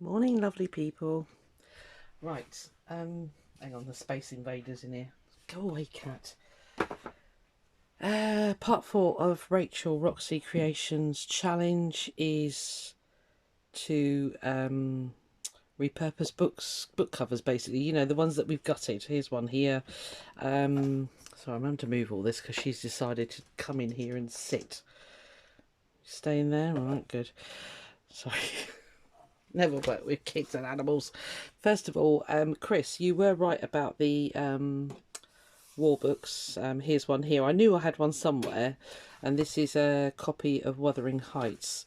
Morning, lovely people. Right, hang on, the Space Invaders in here. Go away, cat. Part 4 of Rachel Roxy Creations challenge is to repurpose book covers, basically. You know, the ones that we've gutted. Here's one here. Sorry, I'm having to move all this because she's decided to come in here and sit. Staying there? All right, good. Sorry. Never work with kids and animals. First of all, Chris, you were right about the war books. Here's one here. I knew I had one somewhere, and this is a copy of Wuthering Heights,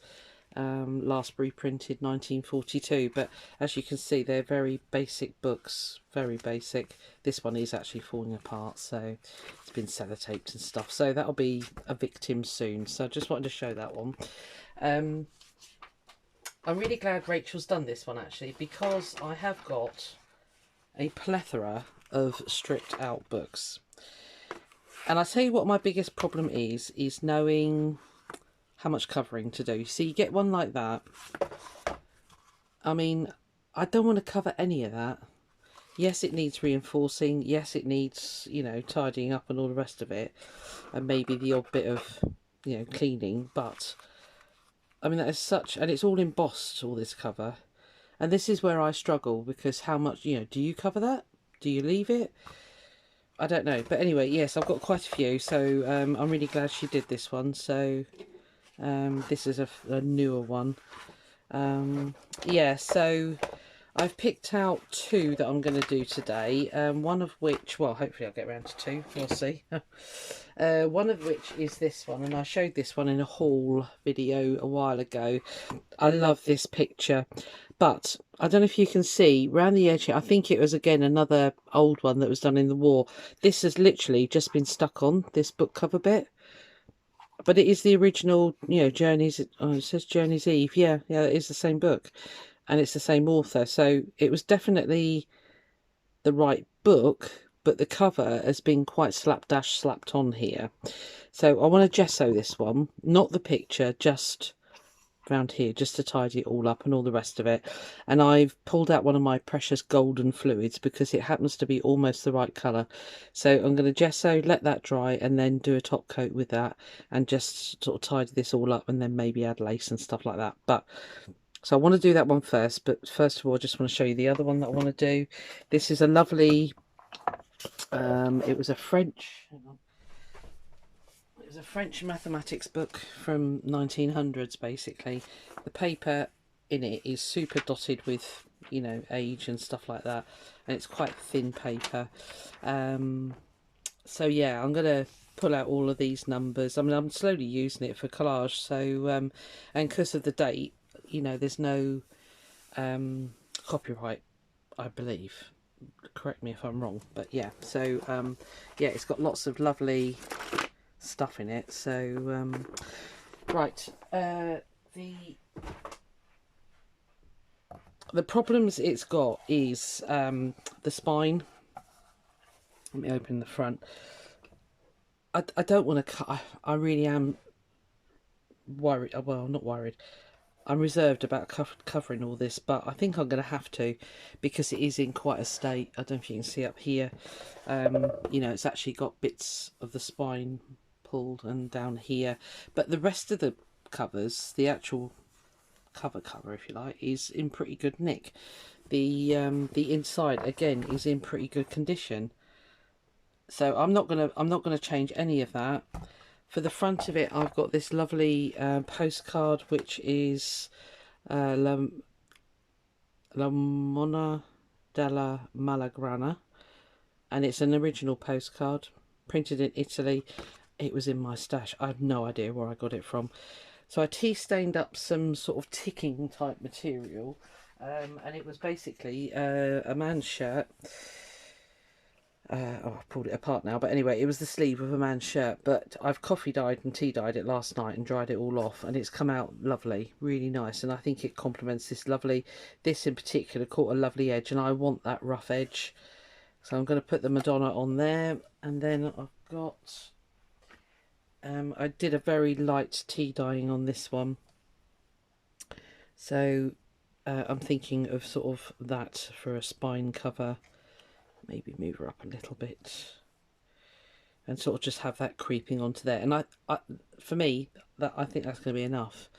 last reprinted 1942. But as you can see, they're very basic books, very basic. This one is actually falling apart, so it's been sellotaped and stuff. So that'll be a victim soon. So I just wanted to show that one. I'm really glad Rachel's done this one actually, because I have got a plethora of stripped out books. And I tell you what my biggest problem is knowing how much covering to do. So you get one like that. I mean, I don't want to cover any of that. Yes, it needs reinforcing. Yes, it needs, you know, tidying up and all the rest of it. And maybe the odd bit of, you know, cleaning. But, I mean, that is such... And it's all embossed, all this cover. And this is where I struggle, because how much, you know, do you cover that? Do you leave it? I don't know. But anyway, yes, I've got quite a few. So I'm really glad she did this one. So this is a newer one. Yeah, so I've picked out two that I'm going to do today. One of which, well, hopefully I'll get around to two. We'll see. One of which is this one. And I showed this one in a haul video a while ago. I love this picture. But I don't know if you can see around the edge here, I think it was again another old one that was done in the war. This has literally just been stuck on, this book cover bit. But it is the original, you know, Journey's, oh, it says Journey's Eve. Yeah, it is the same book. And it's the same author. So it was definitely the right book, but the cover has been quite slapdash slapped on here. So I want to gesso this one, not the picture, just around here, just to tidy it all up and all the rest of it. And I've pulled out one of my precious golden fluids because it happens to be almost the right colour. So I'm going to gesso, let that dry, and then do a top coat with that and just sort of tidy this all up, and then maybe add lace and stuff like that. But so I want to do that one first, but first of all I just want to show you the other one that I want to do. This is a lovely it was a French, hang on. It was a French mathematics book from 1900s, basically. The paper in it is super dotted with, you know, age and stuff like that, and it's quite thin paper. So yeah, I'm gonna pull out all of these numbers. I mean, I'm slowly using it for collage, so and because of the date, you know, there's no copyright, I believe. Correct me if I'm wrong, but yeah. So yeah, it's got lots of lovely stuff in it. So right, the problems it's got is the spine. Let me open the front. I don't want to cut. I really am worried. Well, not worried. I'm reserved about covering all this, but I think I'm going to have to, because it is in quite a state. I don't know if you can see up here. You know, it's actually got bits of the spine pulled and down here, but the rest of the covers, the actual cover, if you like, is in pretty good nick. The inside again is in pretty good condition. So I'm not gonna change any of that. For the front of it, I've got this lovely postcard, which is La Mona della Malagrana, and it's an original postcard printed in Italy. It was in my stash. I have no idea where I got it from. So I tea stained up some sort of ticking type material, and it was basically a man's shirt. I've pulled it apart now, but anyway, it was the sleeve of a man's shirt, but I've coffee dyed and tea dyed it last night and dried it all off, and it's come out lovely, really nice, and I think it complements this lovely, this in particular caught a lovely edge, and I want that rough edge, so I'm going to put the Madonna on there. And then I've got, I did a very light tea dyeing on this one, so I'm thinking of sort of that for a spine cover. Maybe move her up a little bit and sort of just have that creeping onto there. And for me, I think that's going to be enough.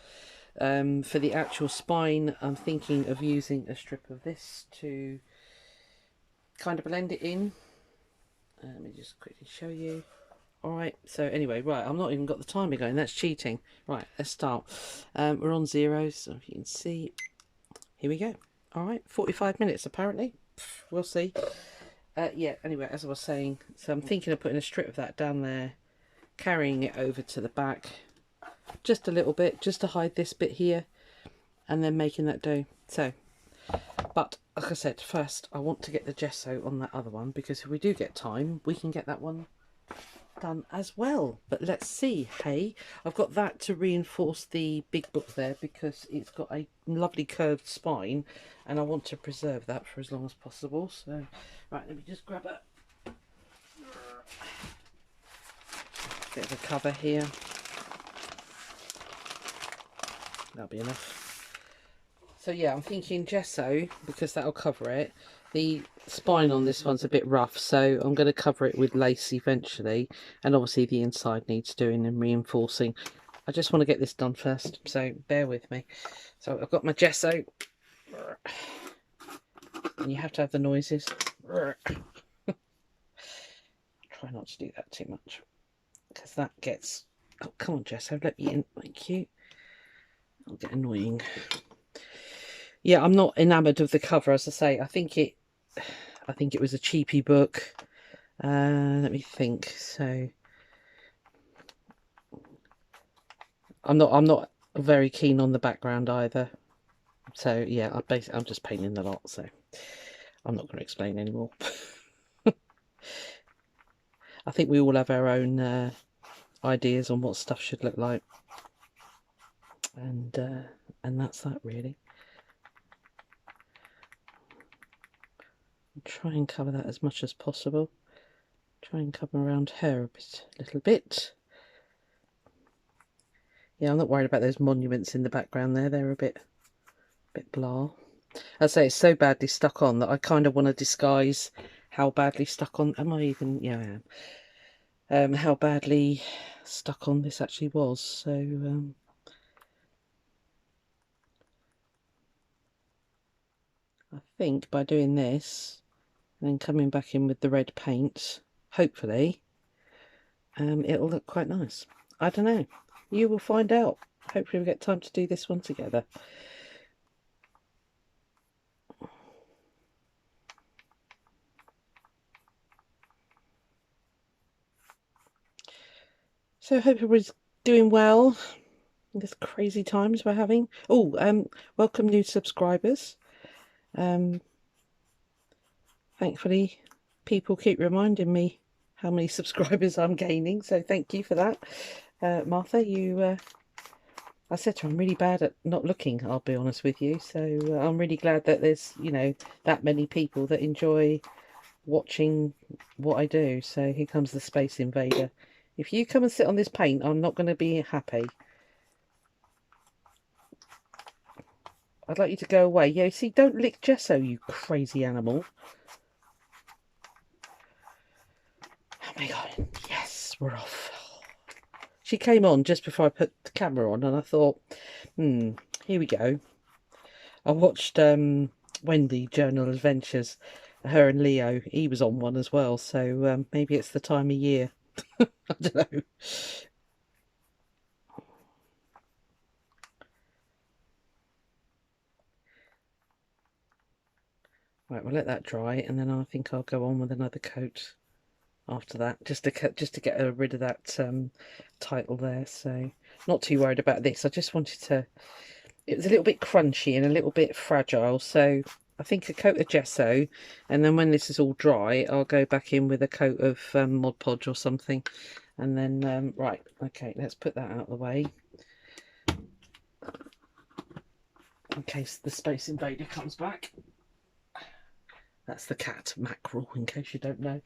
For the actual spine, I'm thinking of using a strip of this to kind of blend it in. Let me just quickly show you. Alright, so anyway, right, I've not even got the timer going, that's cheating. Right, let's start. We're on zeros, so if you can see, here we go. Alright, 45 minutes apparently, we'll see. Yeah, anyway, as I was saying, so I'm thinking of putting a strip of that down there, carrying it over to the back, just a little bit, just to hide this bit here, and then making that dough. So, but like I said, first I want to get the gesso on that other one, because if we do get time, we can get that one done as well. But let's see. Hey, I've got that to reinforce the big book there, because it's got a lovely curved spine and I want to preserve that for as long as possible. So right, let me just grab a bit of a cover here. That'll be enough. So yeah, I'm thinking gesso, because that'll cover it. The spine on this one's a bit rough, so I'm going to cover it with lace eventually, and obviously the inside needs doing and reinforcing. I just want to get this done first, so bear with me. So I've got my gesso, and you have to have the noises. Try not to do that too much, because that gets... Oh, come on, gesso, let me in. Thank you. It'll get annoying. Yeah, I'm not enamoured of the cover, as I say. I think it was a cheapy book. Let me think. So I'm not very keen on the background either. So yeah, I'm just painting the lot. So I'm not going to explain anymore. I think we all have our own ideas on what stuff should look like, and that's that really. Try and cover that as much as possible. Try and come around her a little bit. Yeah, I'm not worried about those monuments in the background there. They're a bit blah. I say it's so badly stuck on that I kind of want to disguise how badly stuck on. Am I even? Yeah, I am. How badly stuck on this actually was. So I think by doing this and then coming back in with the red paint, hopefully, it'll look quite nice. I don't know. You will find out. Hopefully we'll get time to do this one together. So I hope everybody's doing well in this crazy times we're having. Oh, welcome new subscribers. Thankfully, people keep reminding me how many subscribers I'm gaining, so thank you for that. Martha, you... I said to her, I'm really bad at not looking, I'll be honest with you. So I'm really glad that there's, you know, that many people that enjoy watching what I do. So here comes the Space Invader. If you come and sit on this paint, I'm not going to be happy. I'd like you to go away. Yeah, see, don't lick gesso, you crazy animal. Oh my god, yes, we're off. She came on just before I put the camera on, and I thought, here we go. I watched Wendy, Journal Adventures, her and Leo. He was on one as well, so maybe it's the time of year. I don't know. Right, we'll let that dry, and then I think I'll go on with another coat after that, just to get rid of that title there. So not too worried about this. I just wanted to... It was a little bit crunchy and a little bit fragile, so I think a coat of gesso, and then when this is all dry, I'll go back in with a coat of Mod Podge or something, and then right, okay, let's put that out of the way in case the Space Invader comes back. That's the cat mackerel, in case you don't know.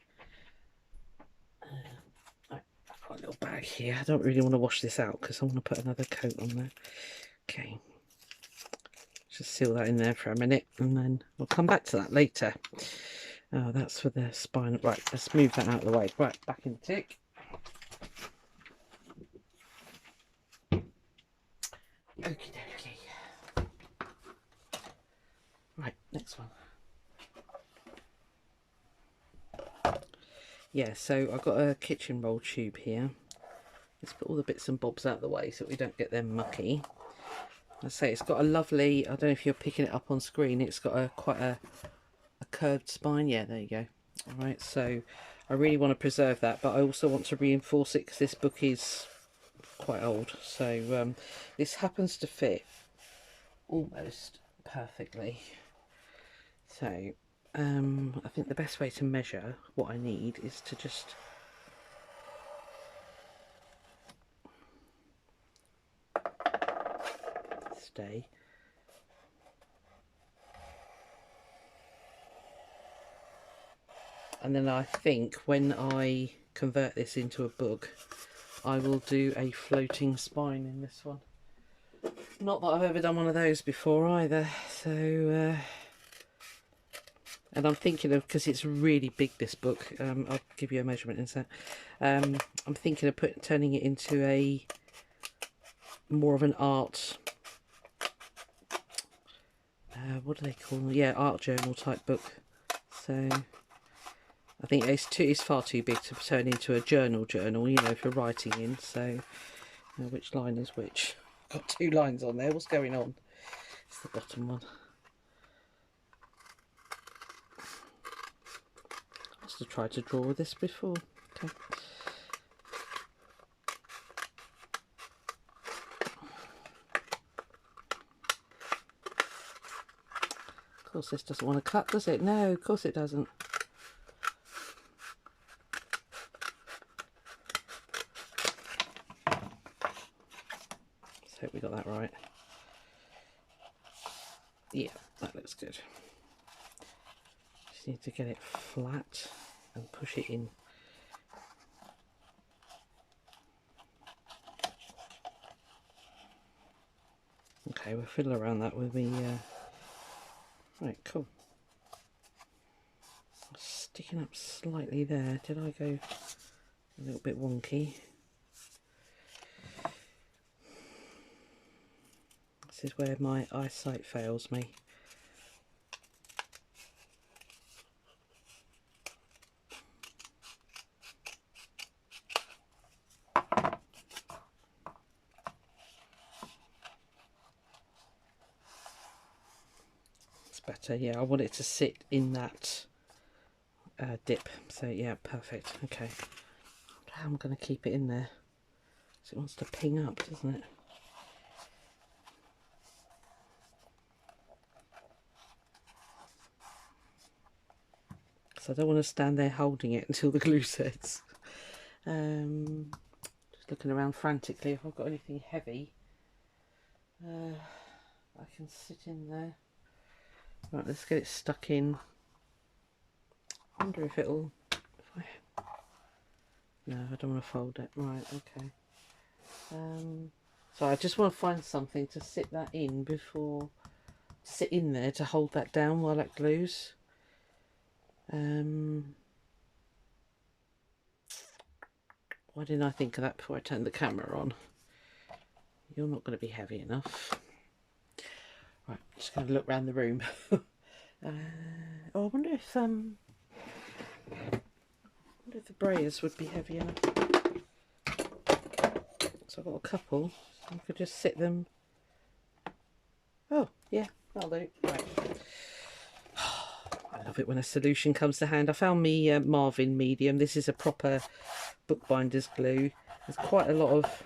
I've got a little bag here. I don't really want to wash this out because I want to put another coat on there. Okay, Just seal that in there for a minute, and then we'll come back to that later. Oh, that's for the spine. Right, let's move that out of the way. Right, back in the tick. Okie dokie. Right, next one. Yeah, so I've got a kitchen roll tube here. Let's put all the bits and bobs out of the way so we don't get them mucky. I say it's got a lovely, I don't know if you're picking it up on screen, it's got quite a curved spine. Yeah, there you go. Alright, so I really want to preserve that, but I also want to reinforce it because this book is quite old. So this happens to fit almost perfectly. So I think the best way to measure what I need is to just stay. And then I think when I convert this into a book, I will do a floating spine in this one. Not that I've ever done one of those before either. So, and I'm thinking of, because it's really big, this book, I'll give you a measurement in a sec. I'm thinking of turning it into a more of an art, what do they call them? Yeah, art journal type book. So I think it's far too big to turn into a journal, you know, for writing in. So which line is which? Got two lines on there. What's going on? It's the bottom one. I must have tried to draw this before. Okay. Of course this doesn't want to cut, does it? No, of course it doesn't. Let's hope we got that right. Yeah, that looks good. Just need to get it flat and push it in. Okay, we'll fiddle around that with the right, cool. Sticking up slightly there. Did I go a little bit wonky? This is where my eyesight fails me. It's better, yeah. I want it to sit in that dip. So yeah, perfect. Okay. How am I going to keep it in there? So it wants to ping up, doesn't it? So I don't want to stand there holding it until the glue sets. Just looking around frantically if I've got anything heavy I can sit in there. Right, let's get it stuck in. I wonder if it'll... No, I don't want to fold it. Right, okay. So I just want to find something to sit that in before... sit in there to hold that down while that glues. Why didn't I think of that before I turned the camera on? You're not going to be heavy enough. Right, just going to look around the room. Oh, I wonder if the brayers would be heavy enough. So I've got a couple. So I could just sit them. Oh, yeah, that'll do. Right. I love it when a solution comes to hand. I found me Marvin medium. This is a proper bookbinder's glue. There's quite a lot of...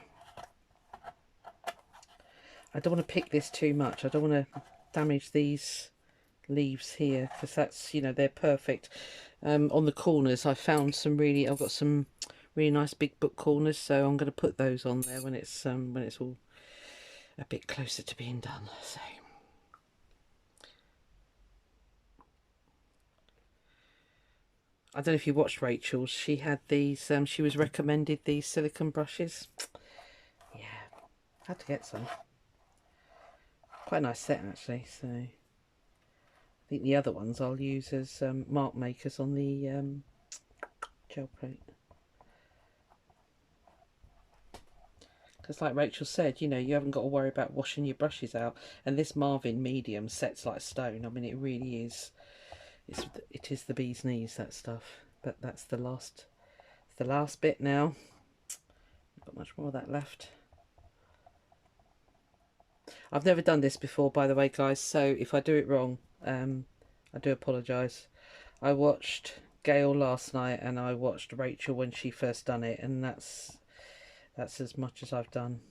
I don't want to pick this too much. I don't want to damage these leaves here because that's, you know, they're perfect. On the corners I found some really... I've got some really nice big book corners, so I'm going to put those on there when it's all a bit closer to being done. So... I don't know if you watched Rachel's. She had these, she was recommended these silicone brushes. Yeah, had to get some. Quite a nice set actually. So I think the other ones I'll use as mark makers on the gel plate. Because like Rachel said, you know, you haven't got to worry about washing your brushes out. And this Marvin medium sets like stone. I mean, it really is. It is the bee's knees, that stuff. But that's the last bit now. Not much more of that left. I've never done this before, by the way, guys, so if I do it wrong, I do apologise. I watched Gail last night and I watched Rachel when she first done it, and that's as much as I've done.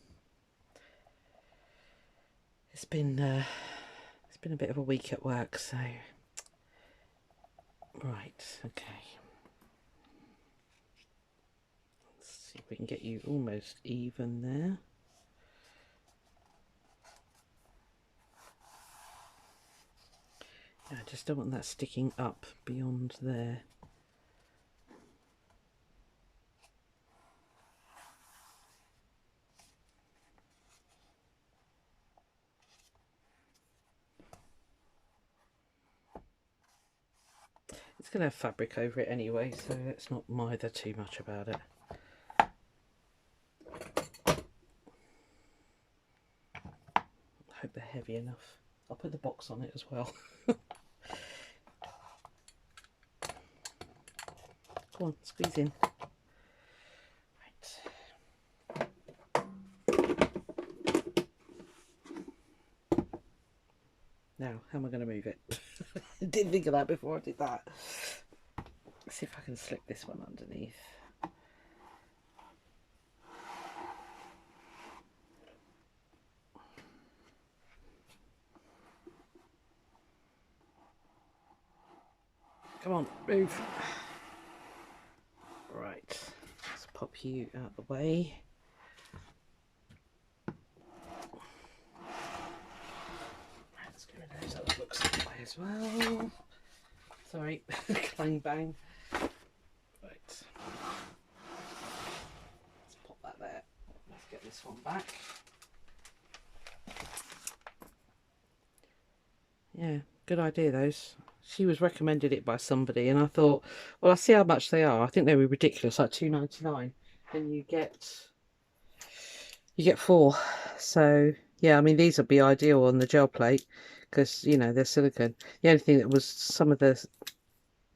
It's been a bit of a week at work, so right, okay. Let's see if we can get you almost even there. I just don't want that sticking up beyond there. It's going to have fabric over it anyway, so let's not mither too much about it. I hope they're heavy enough. I'll put the box on it as well. Come on, squeeze in. Right. Now, how am I going to move it? I didn't think of that before I did that. Let's see if I can slip this one underneath. Come on, move. Right, let's pop you out the way. Let's get rid of those other books out the way as well. Sorry, clang bang. Right, let's pop that there. Let's get this one back. Yeah, good idea those. She was recommended it by somebody, and I thought, well, I'll see how much they are. I think they were ridiculous, like £2.99, and you get 4. So yeah, I mean, these would be ideal on the gel plate because, you know, they're silicone. The only thing that was some of the,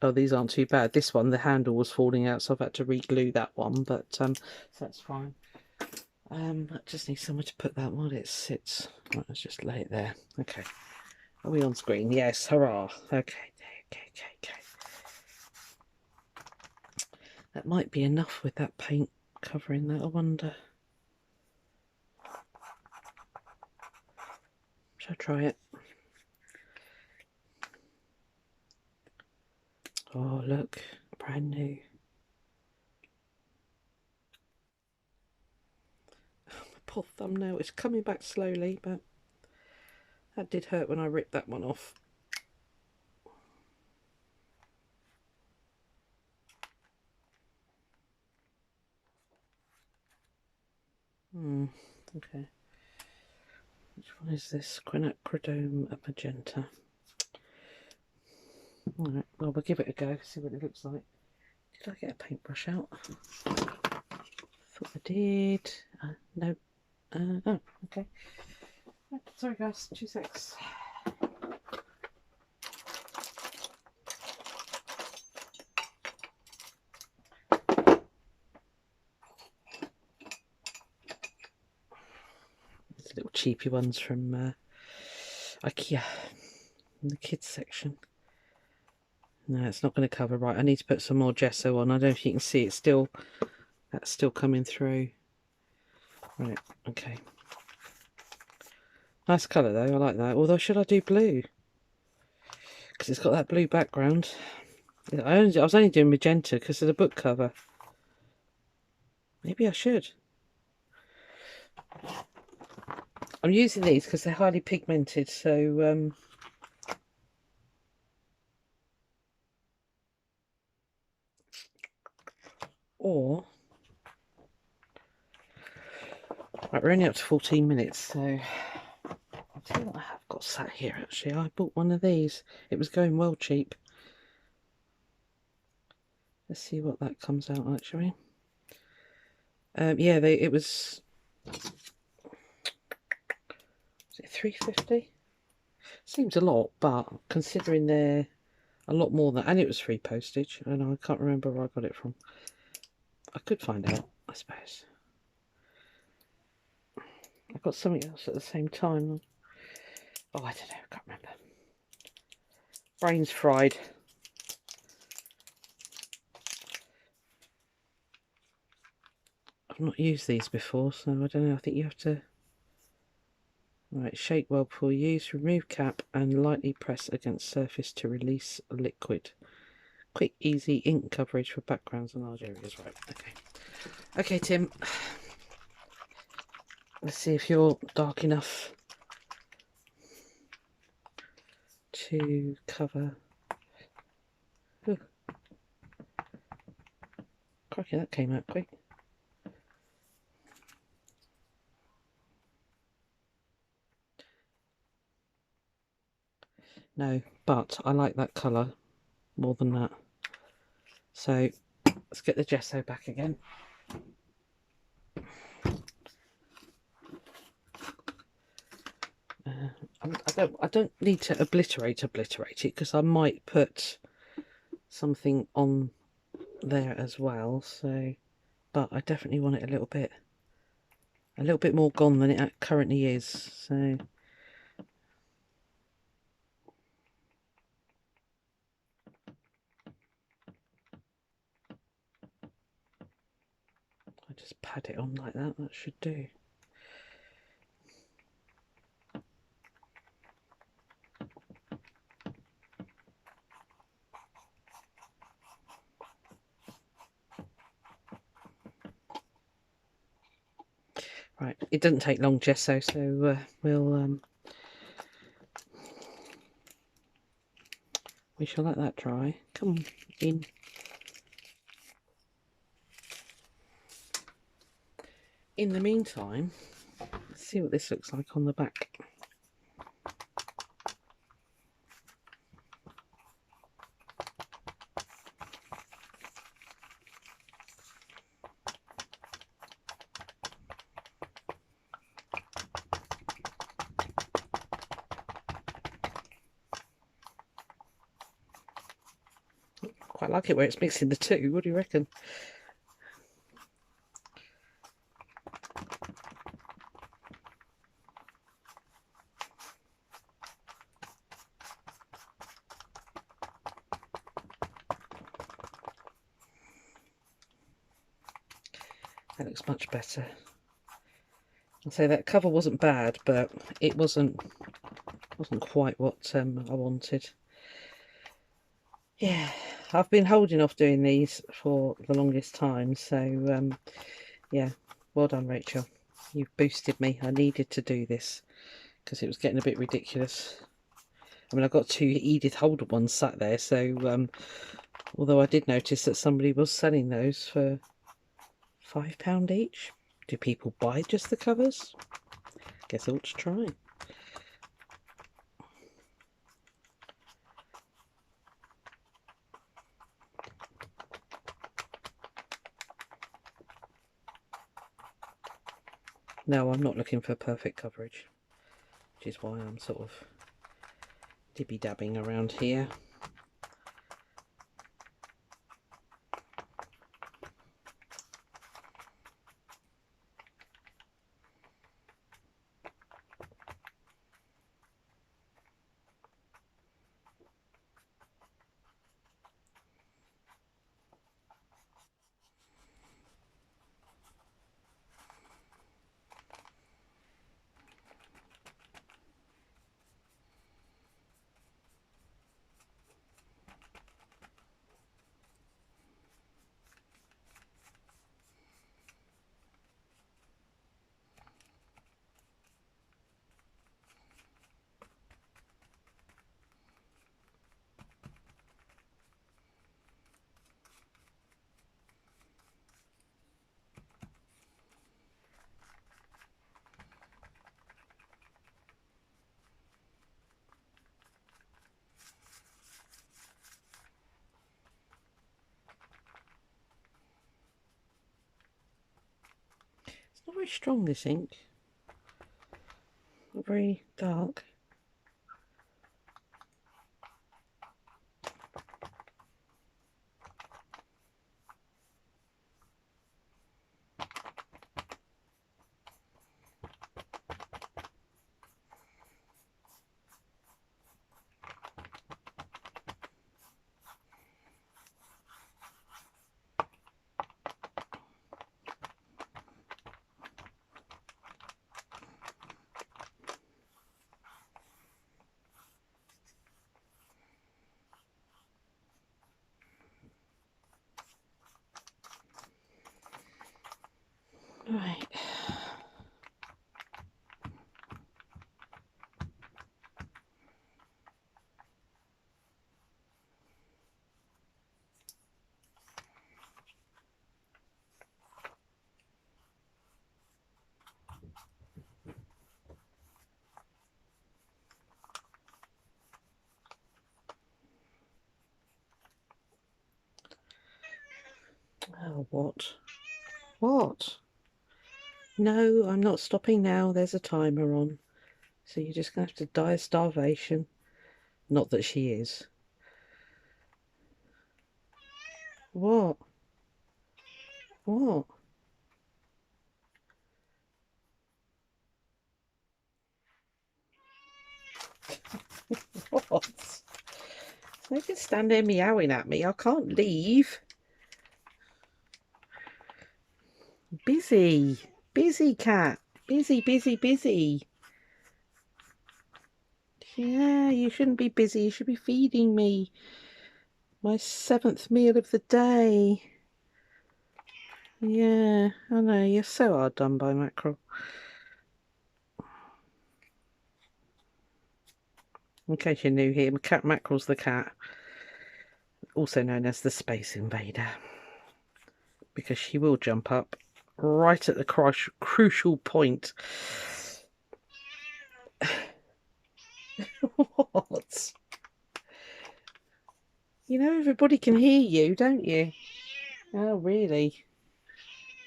oh, these aren't too bad. This one, the handle was falling out, so I've had to re-glue that one, but so that's fine. I just need somewhere to put that while it sits. Right, let's just lay it there. Okay. Are we on screen? Yes, hurrah. Okay. That might be enough with that paint covering that, I wonder. Shall I try it? Oh, look, brand new. Oh, my poor thumbnail, it's coming back slowly, but that did hurt when I ripped that one off. Okay. Which one is this? Quinacridone magenta. Alright, well, we'll give it a go, see what it looks like. Did I get a paintbrush out? Thought I did. No. No, okay. Right, sorry guys, 2 secs. These little cheapy ones from IKEA in the kids section. No, it's not going to cover right. I need to put some more gesso on. I don't know if you can see it's still, that's still coming through. Right, okay. Nice colour though, I like that. Although, should I do blue? Because it's got that blue background. I was only doing magenta because of the book cover. Maybe I should. I'm using these because they're highly pigmented, so or right, we're only up to 14 minutes, so tell you what I have got sat here actually. I bought one of these. It was going well cheap. Let's see what that comes out actually. Yeah, it was it £3.50? Seems a lot, but considering they're a lot more than, and it was free postage, and I can't remember where I got it from. I could find out, I suppose. I got something else at the same time. Oh, I don't know, I can't remember. Brain's fried. I've not used these before, so I don't know. I think you have to... Right, shake well before use. Remove cap and lightly press against surface to release liquid. Quick, easy ink coverage for backgrounds and large areas. Right, okay. Okay, Tim. Let's see if you're dark enough to cover... Ooh. Crikey, that came out quick. No, but I like that colour more than that. So let's get the gesso back again. I don't need to obliterate it because I might put something on there as well. So, but I definitely want it a little bit more gone than it currently is. So. I just pat it on like that, that should do. Right, it doesn't take long gesso, so we shall let that dry. Come in. In the meantime, let's see what this looks like on the back. Quite like it where it's mixing the two. What do you reckon? That looks much better. I'll say that cover wasn't bad, but it wasn't quite what I wanted. Yeah, I've been holding off doing these for the longest time, so yeah, well done, Rachel. You've boosted me. I needed to do this because it was getting a bit ridiculous. I mean, I've got two Edith Holder ones sat there, so although I did notice that somebody was selling those for £5 each. Do people buy just the covers? Guess I ought to try. No, I'm not looking for perfect coverage, which is why I'm sort of dibby-dabbing around here. very strong, this ink. Not very dark. Right. Oh, what? What? No, I'm not stopping now. There's a timer on. So you're just going to have to die of starvation. Not that she is. What? What? What? So you can stand there meowing at me. I can't leave. Busy. Busy cat. Busy, busy, busy. Yeah, you shouldn't be busy. You should be feeding me. My 7th meal of the day. Yeah, I know. You're so hard done by, Mackerel. In case you're new here, Mackerel's the cat. Also known as the Space Invader. Because she will jump up right at the crucial point. What? You know everybody can hear you, don't you? Oh, really?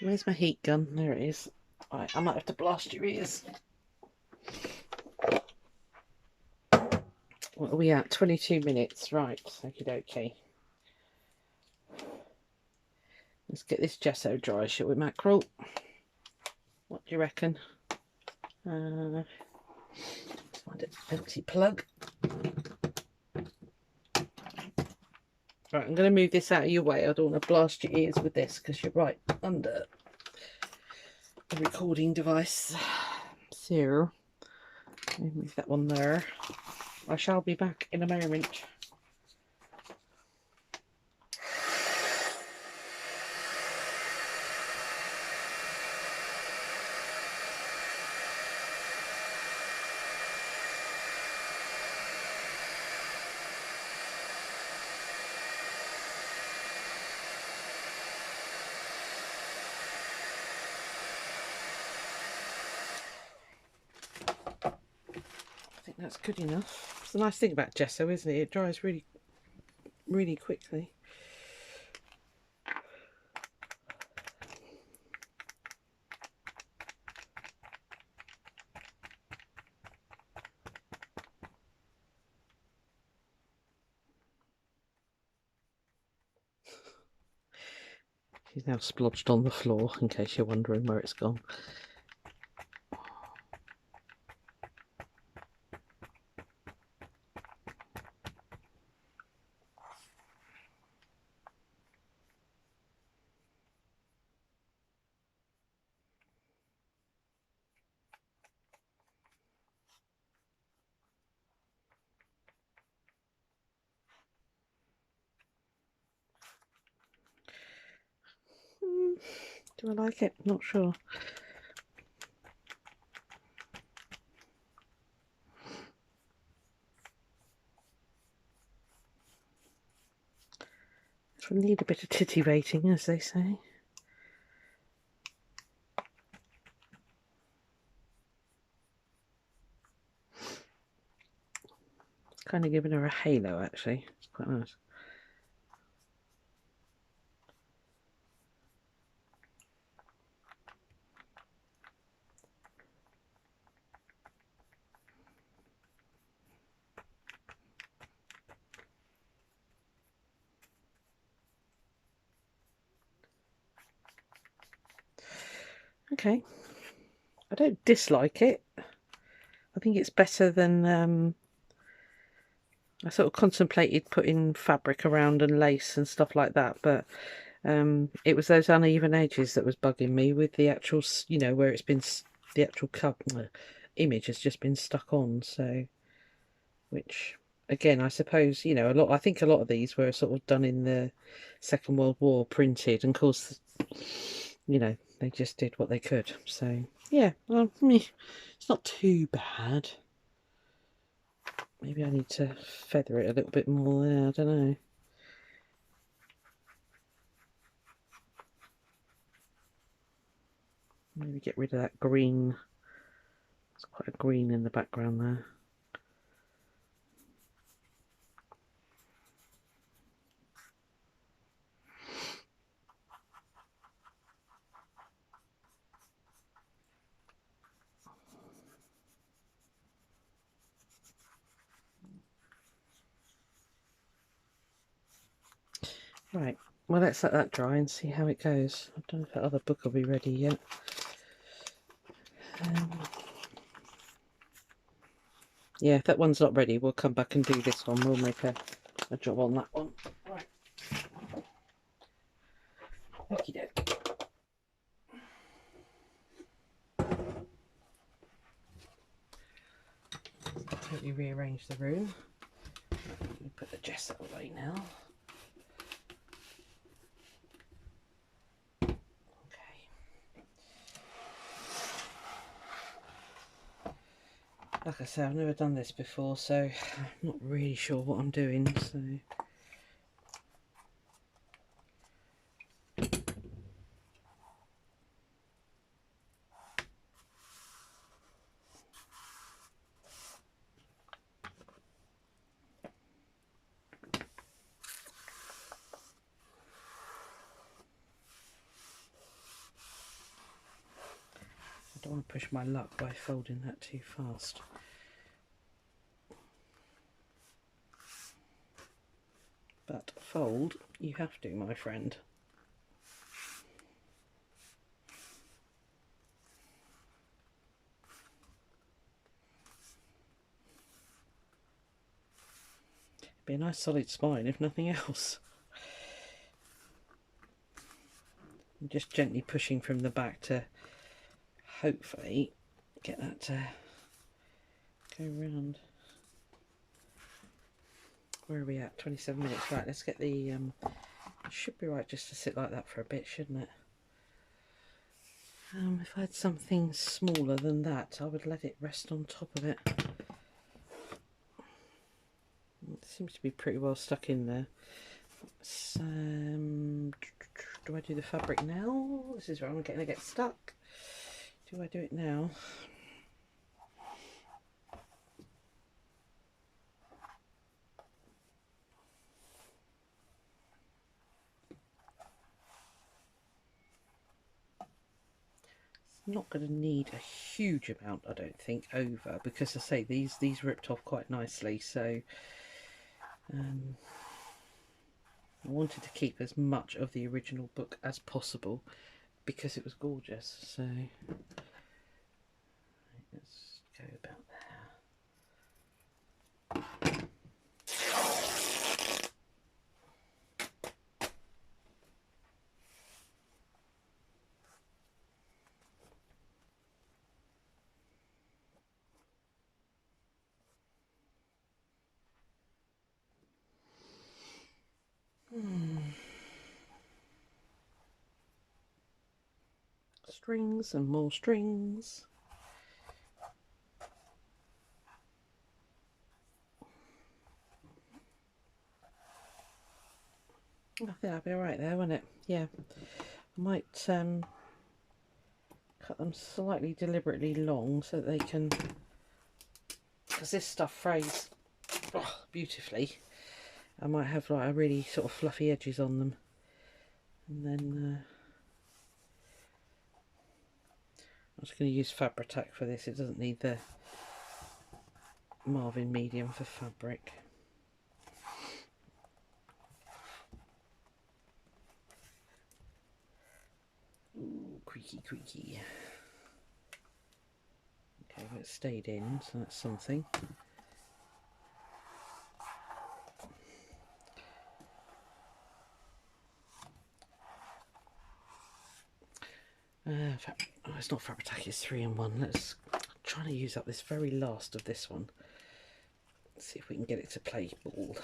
Where's my heat gun? There it is. Right, I might have to blast your ears. What are we at? 22 minutes. Right, okay. Let's get this gesso dry, shall we, Mackerel? What do you reckon? Let's find an empty plug. Right, I'm going to move this out of your way. I don't want to blast your ears with this because you're right under the recording device. So, move that one there. I shall be back in a moment. I think that's good enough. It's a nice thing about gesso, isn't it? It dries really, really quickly. She's now splodged on the floor, in case you're wondering where it's gone. Do I like it? Not sure. It will need a bit of titivating, as they say. It's kind of giving her a halo, actually. It's quite nice. Okay. I don't dislike it. I think it's better than I sort of contemplated putting fabric around and lace and stuff like that, but it was those uneven edges that was bugging me with the actual, you know, where it's been, the actual image has just been stuck on, so, which, again, I suppose, you know, I think a lot of these were sort of done in the Second World War, printed, and of course, you know, they just did what they could, so, yeah, well, it's not too bad. Maybe I need to feather it a little bit more there, I don't know. Maybe get rid of that green. It's quite a green in the background there. Right, well, let's let that dry and see how it goes. I don't know if that other book will be ready yet. Yeah, if that one's not ready, we'll come back and do this one. We'll make a job on that one. Right. Okie doke. Totally rearrange the room. Let me put the gesso away now. Like I say, I've never done this before, so I'm not really sure what I'm doing, so... I don't want to push my luck by folding that too fast. But fold, you have to, my friend. Be a nice solid spine, if nothing else. I'm just gently pushing from the back to hopefully get that to go round. Where are we at? 27 minutes. Right, let's get the... should be right just to sit like that for a bit, shouldn't it? If I had something smaller than that, I would let it rest on top of it. It seems to be pretty well stuck in there. So, do I do the fabric now? This is where I'm going to get stuck. Do I do it now? Not going to need a huge amount, I don't think, over, because I say these ripped off quite nicely, so I wanted to keep as much of the original book as possible because it was gorgeous. So let's go about there. Strings and more strings. I think that'll be alright there, won't it? Yeah. I might cut them slightly deliberately long so that they can, because this stuff frays beautifully. I might have like a really sort of fluffy edges on them, and then I'm just going to use Fabri-Tac for this. It doesn't need the Marvin medium for fabric. Ooh, creaky. Creaky, creaky. Okay, well, it stayed in, so that's something. Oh, it's not Fabric, it's 3-in-1. Let's try to use up this very last of this one. Let's see if we can get it to play ball.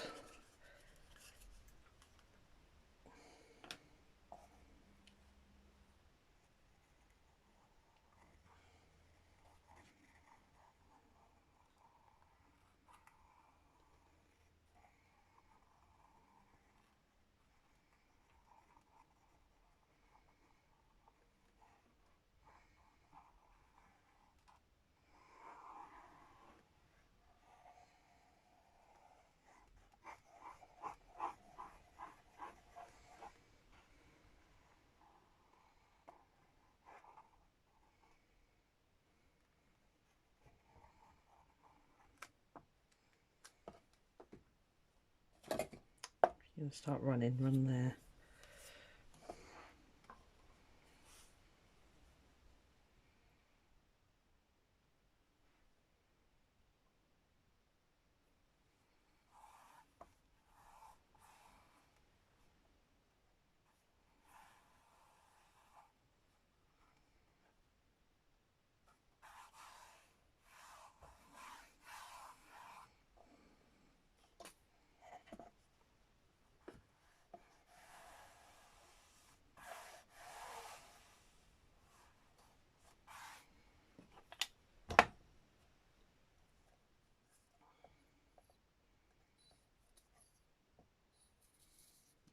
You're going to start running, run there.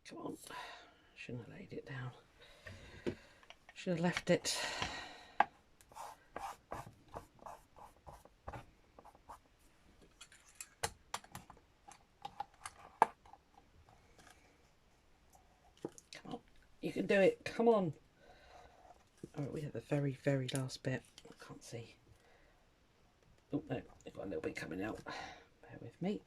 Come on. Shouldn't have laid it down. Should have left it. Come on. You can do it. Come on. Alright, we have the very, very last bit. I can't see. Oh, no. I've got a little bit coming out. Bear with me.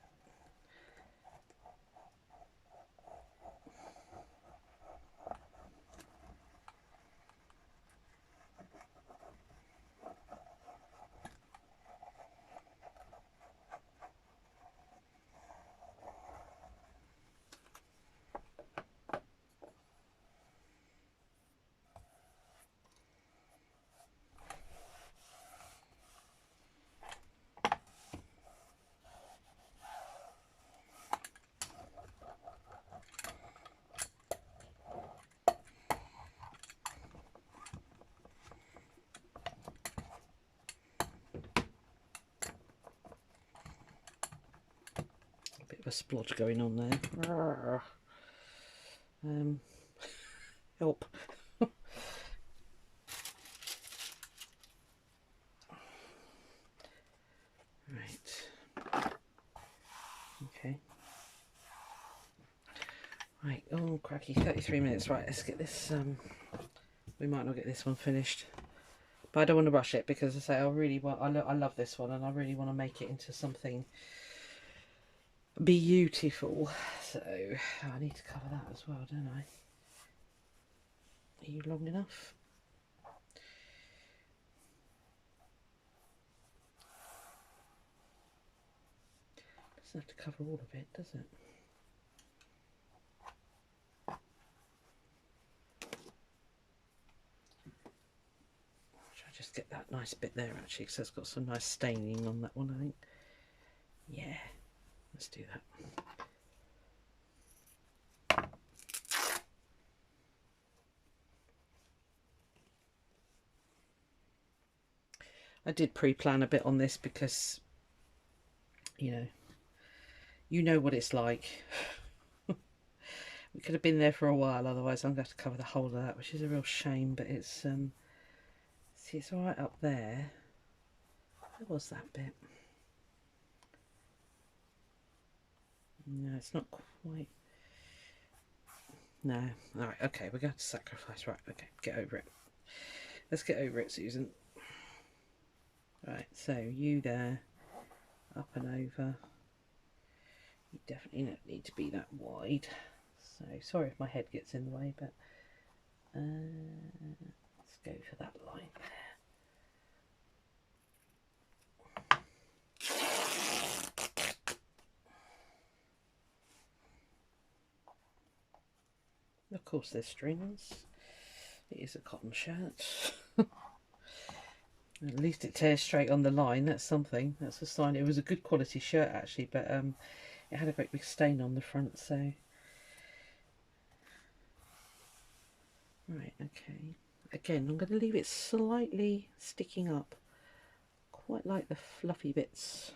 A splodge going on there. Help. Right. Okay. Right. Oh, cracky. 33 minutes. Right. Let's get this. We might not get this one finished, but I don't want to rush it because I say I really want. I love this one, and I really want to make it into something beautiful. So I need to cover that as well, don't I? Are you long enough? Doesn't have to cover all of it, does it? Should I just get that nice bit there actually, because it's got some nice staining on that one, I think. Yeah, let's do that. I did pre-plan a bit on this because, you know what it's like. We could have been there for a while, otherwise I'm going to have to cover the whole of that, which is a real shame, but it's, see, it's alright up there. Where was that bit? No, it's not quite. No. Alright, okay, we're going to sacrifice. Right, okay, get over it. Let's get over it, Susan. Right, so you there, up and over. You definitely don't need to be that wide. So, sorry if my head gets in the way, but let's go for that line there. Of course there's strings. It is a cotton shirt. At least it tears straight on the line. That's something. That's a sign. It was a good quality shirt actually, but it had a great big stain on the front. So right, okay. Again, I'm going to leave it slightly sticking up, quite like the fluffy bits.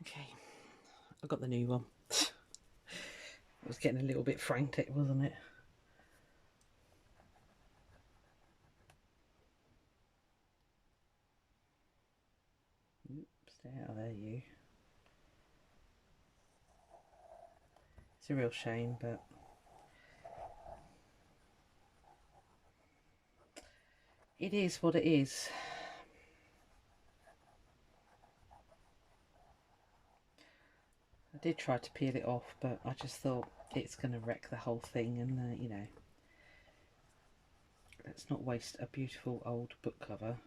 Okay, I got the new one. It was getting a little bit frantic, wasn't it? Stay out of there, you. It's a real shame, but it is what it is. I did try to peel it off, but I just thought it's going to wreck the whole thing, and you know, let's not waste a beautiful old book cover.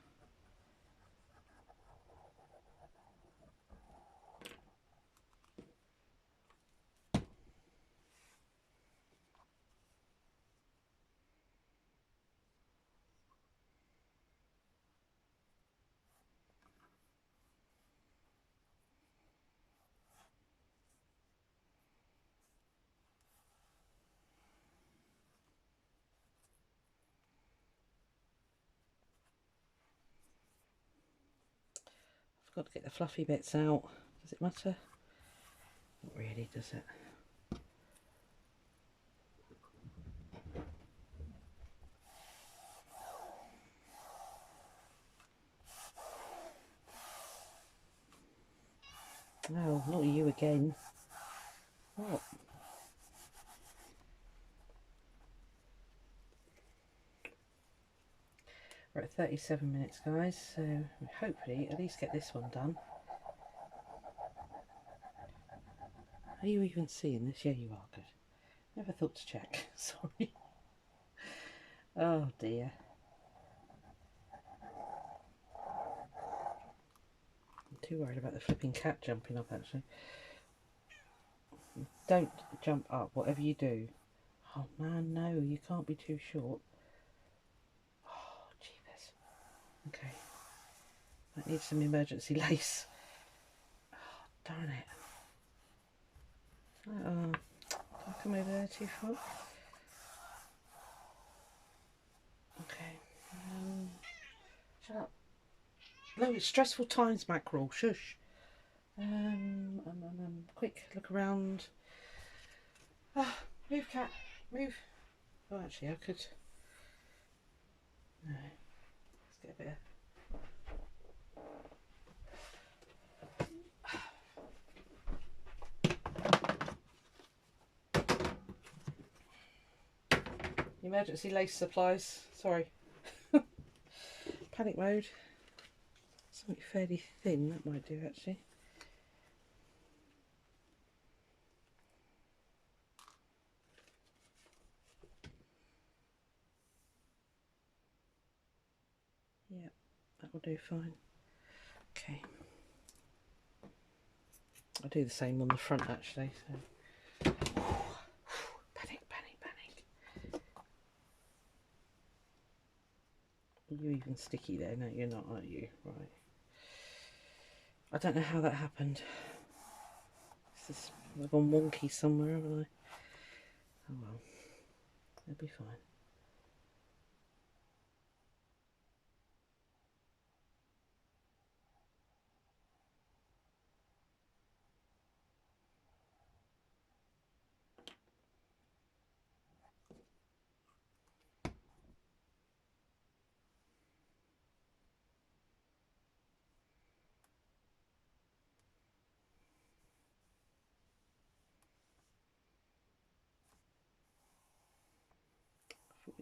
Got to get the fluffy bits out. Does it matter? Not really, does it? Oh, not you again. What? We're at 37 minutes, guys, so hopefully at least get this one done. Are you even seeing this? Yeah, you are. Good. Never thought to check. Sorry. Oh dear. I'm too worried about the flipping cat jumping up, actually. Don't jump up, whatever you do. Oh man, no, you can't be too short. Oh, jeepers. Okay. I need some emergency lace. Oh, darn it. Did I come over there too far? Okay. Shut up. No, it's stressful times, mackerel. Shush. Quick, look around. Ah, move, cat. Move. Oh, actually, I could. No. Let's get a bit of. Emergency lace supplies. Sorry. Panic mode. Something fairly thin, that might do actually. Yeah, that will do fine. Okay. I'll do the same on the front actually. So. Panic, panic, panic. Are you even sticky there? No, you're not, are you? Right. I don't know how that happened. I've gone wonky somewhere, haven't I? Oh well, it'll be fine.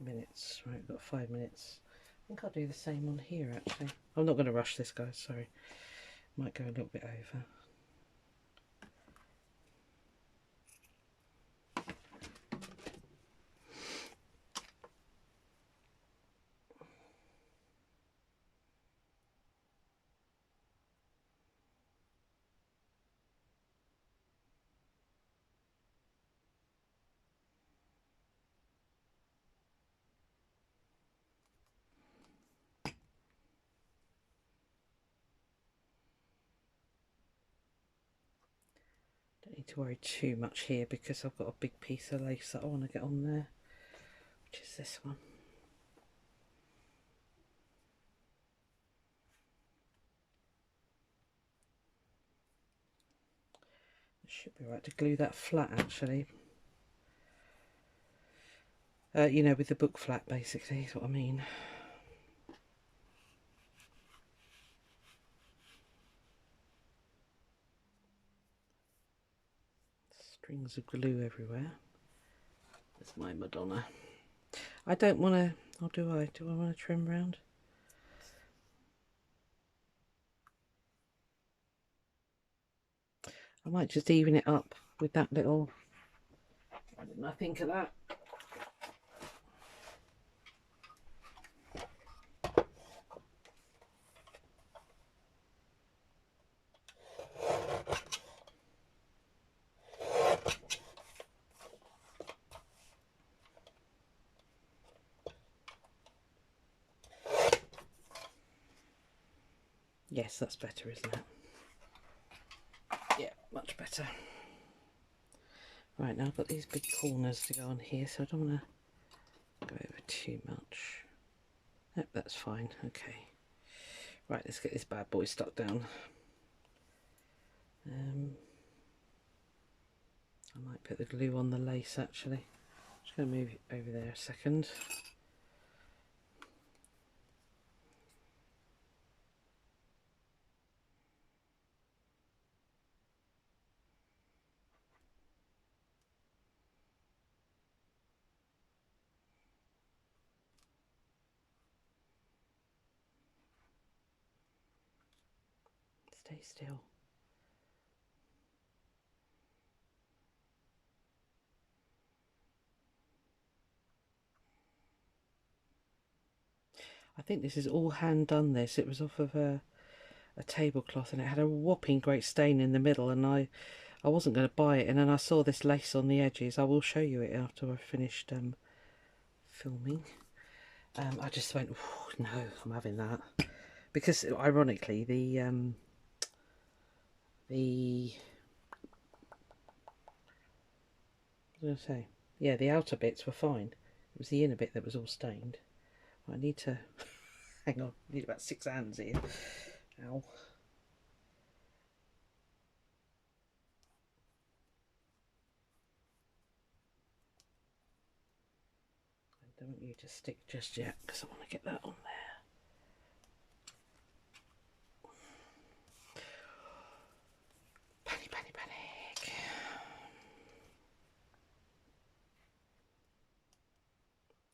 minutes. Right, we've got 5 minutes. I think I'll do the same on here actually. I'm not going to rush this, guys, sorry. Might go a little bit over. Don't need to worry too much here because I've got a big piece of lace that I want to get on there, which is this one. It should be right to glue that flat actually. You know, with the book flat basically is what I mean. Strings of glue everywhere. That's my Madonna. I don't want to, or do I? Do I want to trim round? I might just even it up with that little, why didn't I think of that? Yes, that's better, isn't it? Yeah, much better. Right, now I've got these big corners to go on here, so I don't want to go over too much. Nope, that's fine. Okay. Right, let's get this bad boy stuck down. I might put the glue on the lace actually. Just going to move it over there a second. Stay still. I think this is all hand done this. It was off of a tablecloth and it had a whopping great stain in the middle, and I wasn't going to buy it, and then I saw this lace on the edges. I will show you it after I've finished filming. I just went, no, I'm having that. Because ironically the what was I going to say? Yeah, the outer bits were fine. It was the inner bit that was all stained. I need to hang on, I need about 6 hands here. Ow. I don't want you to stick just yet because I want to get that on there. Panic, panic, panic.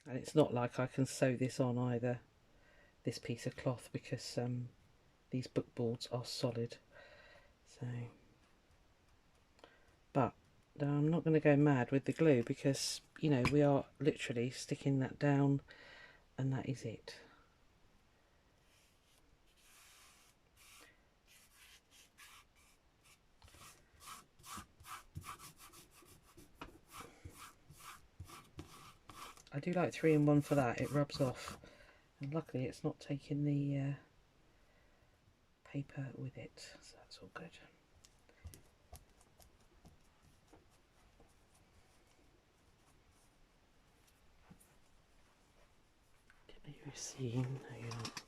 And it's not like I can sew this on either, this piece of cloth, because these book boards are solid. So, but I'm not going to go mad with the glue because, you know, we are literally sticking that down and that is it. I do like 3-in-1 for that, it rubs off, and luckily it's not taking the paper with it, so that's all good. Get me receipt. No, you're not.